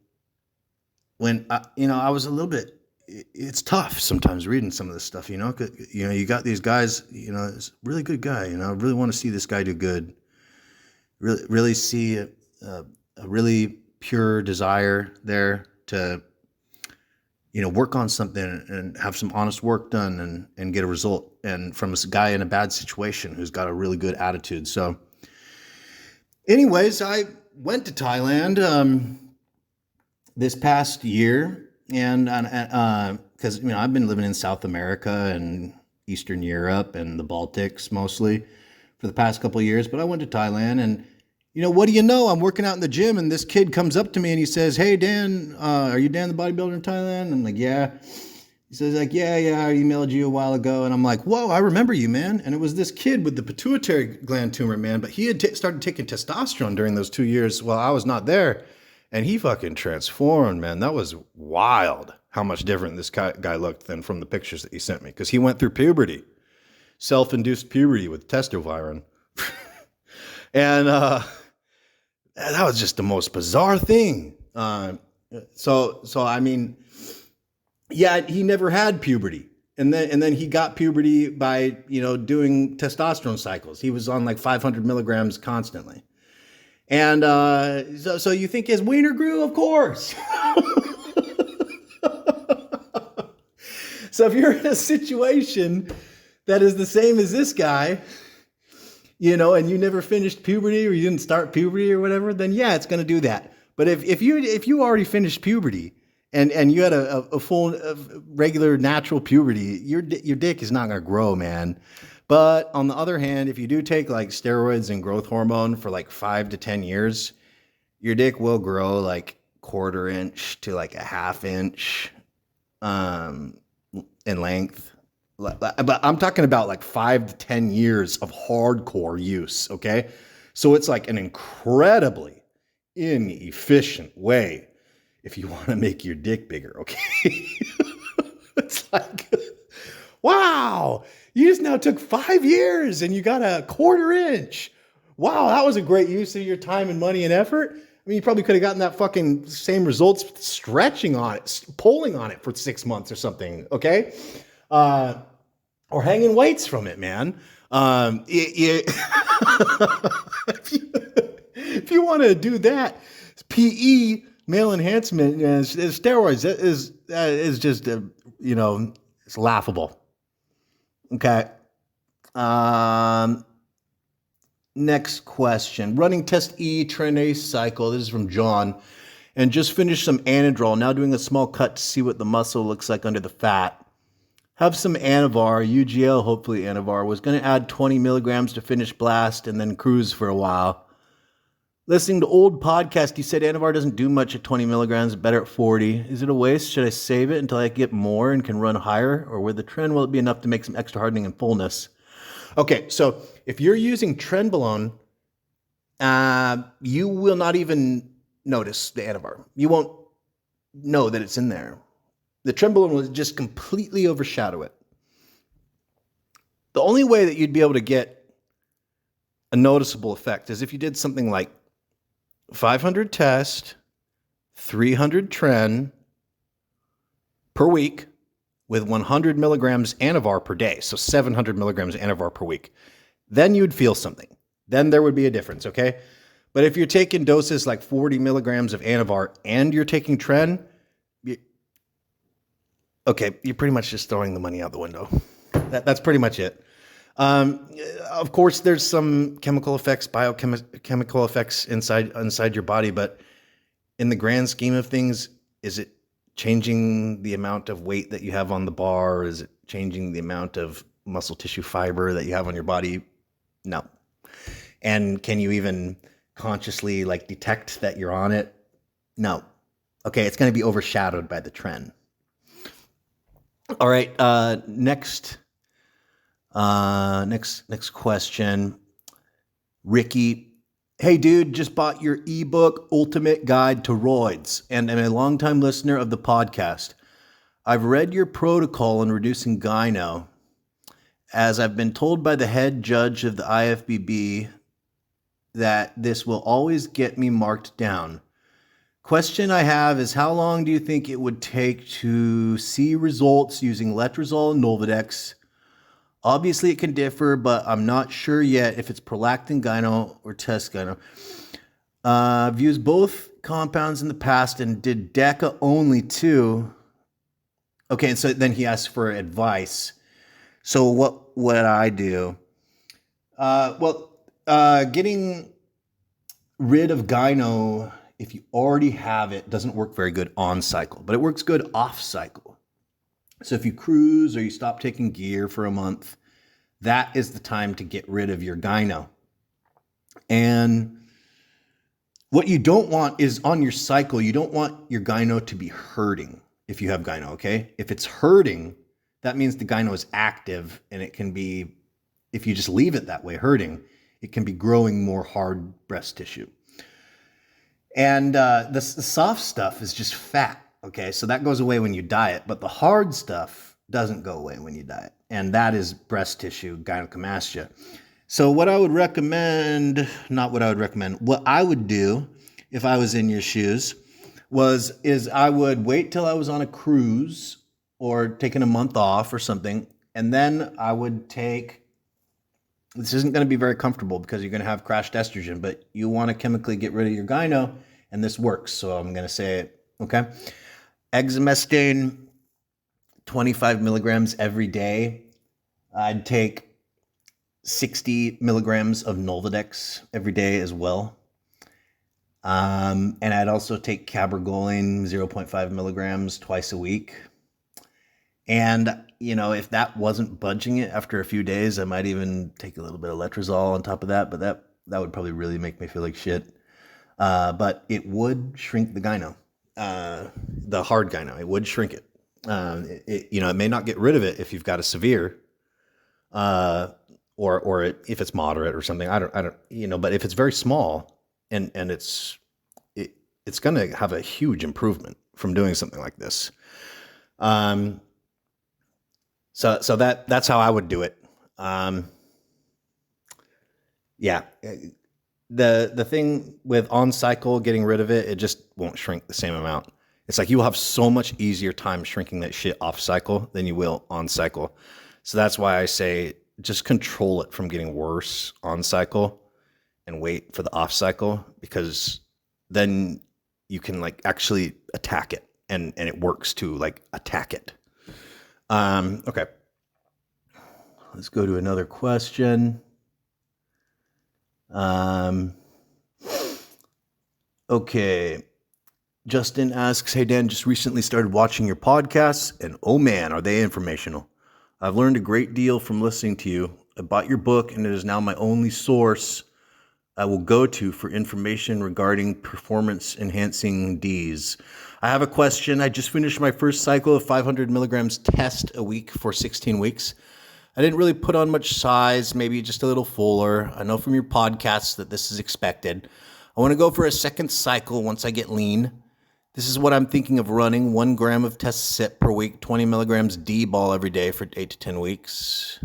when I was a little bit, it's tough sometimes reading some of this stuff, you know, 'cause, you know, you got these guys, you know, it's a really good guy, you know, I really want to see this guy do good. Really see a really pure desire there to, you know, work on something and have some honest work done and get a result. And from a guy in a bad situation who's got a really good attitude. So anyways, I went to Thailand this past year, and because, you know, I've been living in South America and Eastern Europe and the Baltics mostly for the past couple of years, but I went to Thailand, and, you know, what do you know? I'm working out in the gym, and this kid comes up to me and he says, hey, Dan, are you Dan the bodybuilder in Thailand? I'm like, yeah. He says, like, yeah, I emailed you a while ago. And I'm like, whoa, I remember you, man. And it was this kid with the pituitary gland tumor, man. But he had started taking testosterone during those 2 years while I was not there. And he fucking transformed, man. That was wild how much different this guy looked than from the pictures that he sent me. Because he went through puberty, self-induced puberty with testosterone. And that was just the most bizarre thing. So I mean, yeah, he never had puberty. And then he got puberty by, you know, doing testosterone cycles. He was on like 500 milligrams constantly. And so you think his wiener grew? Of course. So if you're in a situation that is the same as this guy, you know, and you never finished puberty or you didn't start puberty or whatever, then yeah, it's going to do that. But if you already finished puberty and you had a full regular natural puberty, your dick is not going to grow, man. But on the other hand, if you do take like steroids and growth hormone for like 5 to 10 years, your dick will grow like 1/4 inch to like 1/2 inch in length. But I'm talking about like 5 to 10 years of hardcore use, okay? So it's like an incredibly inefficient way if you want to make your dick bigger, okay? It's like, wow, you just now took 5 years and you got 1/4 inch. Wow, that was a great use of your time and money and effort. I mean, you probably could have gotten that fucking same results stretching on it, pulling on it for 6 months or something, okay? Or hanging weights from it, man. If you want to do that, PE, male enhancement, steroids, is just, you know, it's laughable. Okay. Next question. Running test E Trenase cycle. This is from John. And just finished some Anadrol. Now doing a small cut to see what the muscle looks like under the fat. Have some Anavar, UGL, hopefully Anavar. Was going to add 20 milligrams to finish blast and then cruise for a while. Listening to old podcast, you said Anavar doesn't do much at 20 milligrams, better at 40. Is it a waste? Should I save it until I get more and can run higher? Or with the trend, will it be enough to make some extra hardening and fullness? Okay, so if you're using Trenbolone, you will not even notice the Anavar. You won't know that it's in there. The Trenbolone will just completely overshadow it. The only way that you'd be able to get a noticeable effect is if you did something like 500 test, 300 tren per week with 100 milligrams Anavar per day. So 700 milligrams Anavar per week. Then you'd feel something. Then there would be a difference, okay? But if you're taking doses like 40 milligrams of Anavar and you're taking tren, you're pretty much just throwing the money out the window. That's pretty much it. Of course, there's some chemical effects, biochemical effects inside your body, but in the grand scheme of things, is it changing the amount of weight that you have on the bar? Is it changing the amount of muscle tissue fiber that you have on your body? No. And can you even consciously detect that you're on it? No. Okay, it's going to be overshadowed by the tren. All right, next question. Ricky, hey dude, just bought your ebook, Ultimate Guide to ROIDS, and am a longtime listener of the podcast. I've read your protocol on reducing Gyno, as I've been told by the head judge of the IFBB that this will always get me marked down. Question I have is, how long do you think it would take to see results using letrozole and Nolvadex? Obviously, it can differ, but I'm not sure yet if it's prolactin Gyno or test Gyno. I've used both compounds in the past and did DECA only too. Okay, and so then he asked for advice. So what would I do? Getting rid of Gyno, if you already have it, doesn't work very good on cycle, but it works good off cycle. So if you cruise or you stop taking gear for a month, that is the time to get rid of your Gyno. And what you don't want is on your cycle, you don't want your Gyno to be hurting if you have Gyno, okay? If it's hurting, that means the Gyno is active, and it can be, if you just leave it that way, hurting, it can be growing more hard breast tissue. And the soft stuff is just fat, okay? So that goes away when you diet, but the hard stuff doesn't go away when you diet, and that is breast tissue, gynecomastia. So what I would recommend, what I would do if I was in your shoes is I would wait till I was on a cruise or taking a month off or something, and then I would take, this isn't going to be very comfortable because you're going to have crashed estrogen, but you want to chemically get rid of your Gyno, and this works, so I'm going to say it, okay? Exemestane, 25 milligrams every day. I'd take 60 milligrams of Nolvadex every day as well. And I'd also take cabergoline, 0.5 milligrams twice a week. And, if that wasn't budging it after a few days, I might even take a little bit of letrozole on top of that, but that would probably really make me feel like shit. But it would shrink the Gyno, the hard Gyno. It would shrink it. It may not get rid of it if you've got a severe, or if it's moderate or something. I don't, but if it's very small and it's going to have a huge improvement from doing something like this. So that's how I would do it. The thing with on cycle, getting rid of it just won't shrink the same amount. It's like you'll have so much easier time shrinking that shit off cycle than you will on cycle. So that's why I say just control it from getting worse on cycle and wait for the off cycle, because then you can actually attack it, and it works to attack it. Okay. Let's go to another question. Okay. Justin asks, hey Dan, just recently started watching your podcasts, and oh man, are they informational. I've learned a great deal from listening to you. I bought your book, and it is now my only source I will go to for information regarding performance-enhancing Ds. I have a question. I just finished my first cycle of 500 milligrams test a week for 16 weeks. I didn't really put on much size, maybe just a little fuller. I know from your podcasts that this is expected. I want to go for a second cycle once I get lean. This is what I'm thinking of running: 1 gram of test sip per week, 20 milligrams DBOL every day for 8 to 10 weeks.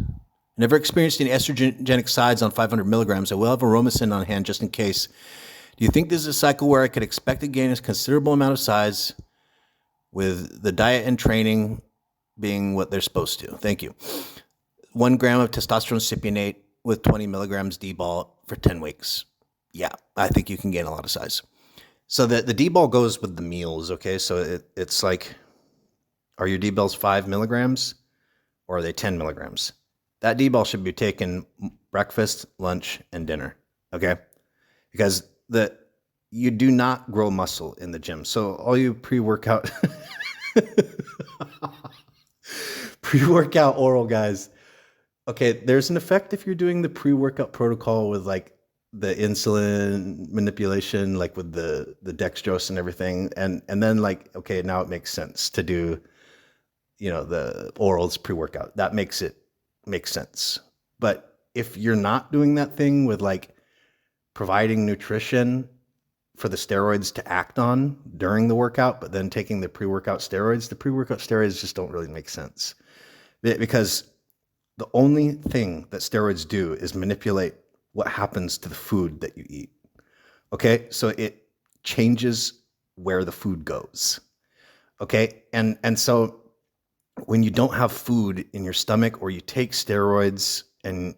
Never experienced any estrogenic sides on 500 milligrams. I will have Aromasin on hand just in case. Do you think this is a cycle where I could expect to gain a considerable amount of size with the diet and training being what they're supposed to? Thank you. 1 gram of testosterone cypionate with 20 milligrams DBOL for 10 weeks. Yeah, I think you can gain a lot of size. So the DBOL goes with the meals, okay? So it's like, are your DBOLs 5 milligrams or are they 10 milligrams? That DBOL should be taken breakfast, lunch, and dinner, okay? Because you do not grow muscle in the gym. So all you pre-workout oral guys, okay, there's an effect if you're doing the pre-workout protocol with like the insulin manipulation, like with the dextrose and everything. And then like, okay, now it makes sense to do, the orals pre-workout. That makes sense. But if you're not doing that thing with like providing nutrition for the steroids to act on during the workout, but then taking the pre-workout steroids just don't really make sense. Because the only thing that steroids do is manipulate what happens to the food that you eat. Okay? So it changes where the food goes. Okay? And so when you don't have food in your stomach, or you take steroids and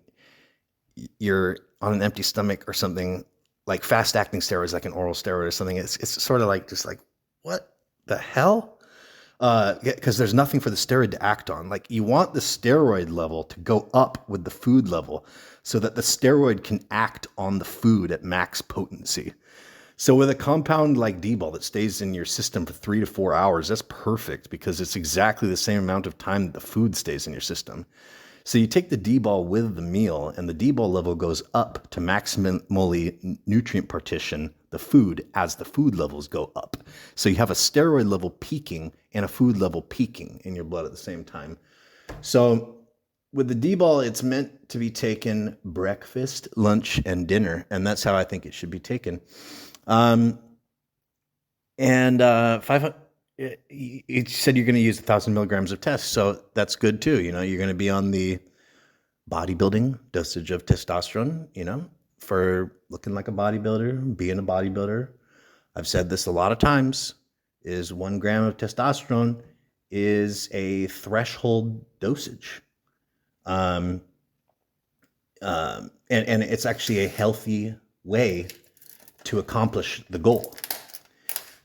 you're on an empty stomach or something, like fast acting steroids, like an oral steroid or something, it's sort of like, just like, what the hell? Because there's nothing for the steroid to act on. Like, you want the steroid level to go up with the food level so that the steroid can act on the food at max potency. So with a compound like DBOL that stays in your system for 3 to 4 hours, that's perfect because it's exactly the same amount of time that the food stays in your system. So you take the DBOL with the meal, and the DBOL level goes up to maximally nutrient partition the food as the food levels go up. So you have a steroid level peaking and a food level peaking in your blood at the same time. So with the DBOL, it's meant to be taken breakfast, lunch, and dinner, and that's how I think it should be taken. You said you're going to use 1,000 milligrams of test, so that's good too. You're going to be on the bodybuilding dosage of testosterone, for looking like a bodybuilder, being a bodybuilder. I've said this a lot of times, is 1 gram of testosterone is a threshold dosage. And it's actually a healthy way to accomplish the goal.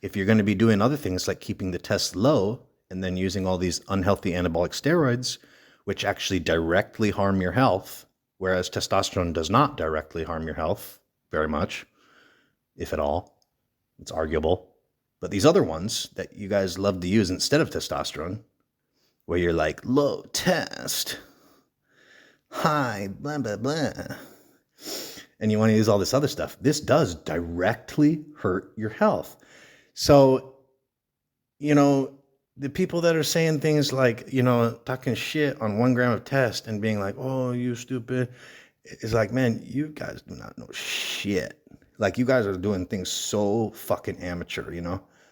If you're going to be doing other things like keeping the test low and then using all these unhealthy anabolic steroids, which actually directly harm your health, whereas testosterone does not directly harm your health very much, if at all. It's arguable. But these other ones that you guys love to use instead of testosterone, where you're like, low test, high, blah, blah, blah, and you want to use all this other stuff, this does directly hurt your health. So, the people that are saying things like, talking shit on 1 gram of test and being like, oh, you stupid. It's like, man, you guys do not know shit. Like, you guys are doing things so fucking amateur,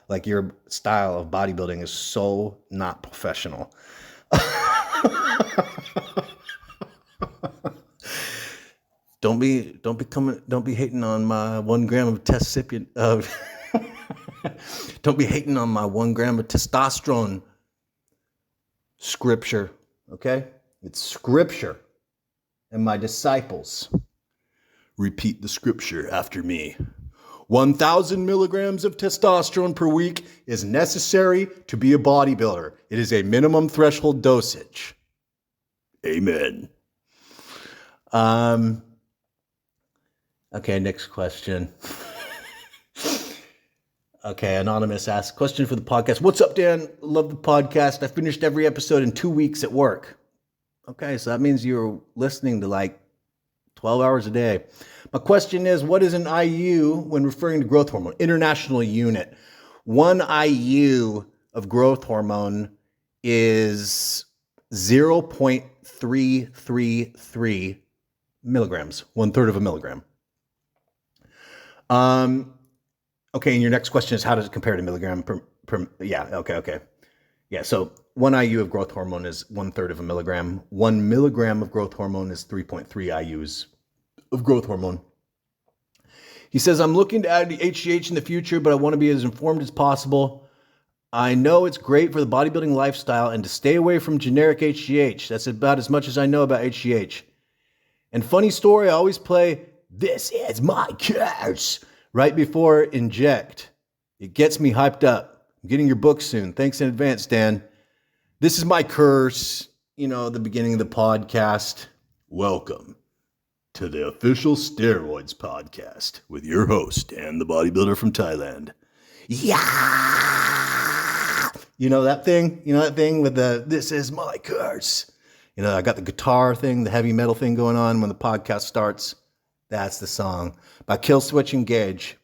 Like, your style of bodybuilding is so not professional. Don't be hating on my 1 gram of test sipient of don't be hating on my 1 gram of testosterone. Scripture, okay? It's scripture. And my disciples repeat the scripture after me. 1,000 milligrams of testosterone per week is necessary to be a bodybuilder. It is a minimum threshold dosage. Amen. Okay, next question. Okay, Anonymous asks, question for the podcast. What's up, Dan? Love the podcast. I finished every episode in 2 weeks at work. Okay, so that means you're listening to like 12 hours a day. My question is, what is an IU when referring to growth hormone? International unit. 1 IU of growth hormone is 0.333 milligrams, 1/3 of a milligram. Okay, and your next question is how does it compare to milligram per yeah, okay. Yeah, so 1 IU of growth hormone is 1/3 of a milligram. 1 milligram of growth hormone is 3.3 IUs of growth hormone. He says, I'm looking to add HGH in the future, but I want to be as informed as possible. I know it's great for the bodybuilding lifestyle and to stay away from generic HGH. That's about as much as I know about HGH. And funny story, I always play, this is my curse, right before inject. It gets me hyped up. I'm getting your book soon. Thanks in advance, Dan. This is my curse, the beginning of the podcast. Welcome to the official Steroids podcast with your host, Dan the Bodybuilder from Thailand. Yeah! You know that thing? With the, this is my curse. I got the guitar thing, the heavy metal thing going on when the podcast starts. That's the song by Kill Switch Engage.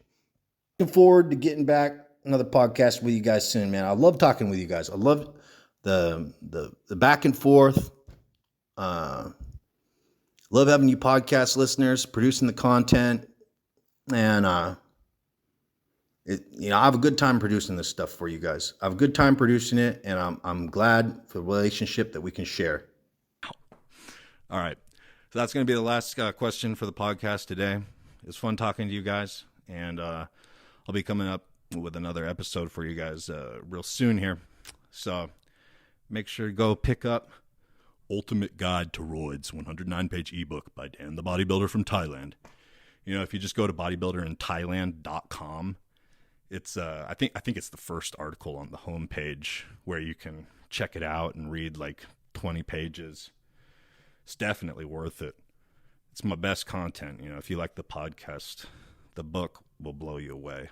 Looking forward to getting back another podcast with you guys soon, man. I love talking with you guys. I love the back and forth. Love having you podcast listeners, producing the content, and I have a good time producing this stuff for you guys. I have a good time producing it, and I'm glad for the relationship that we can share. All right. So that's going to be the last question for the podcast today. It was fun talking to you guys, and I'll be coming up with another episode for you guys real soon here. So make sure to go pick up Ultimate Guide to ROIDS, 109-page ebook by Dan the Bodybuilder from Thailand. If you just go to bodybuilderinthailand.com, it's I think it's the first article on the homepage where you can check it out and read like 20 pages. It's definitely worth it. It's my best content. If you like the podcast, the book will blow you away.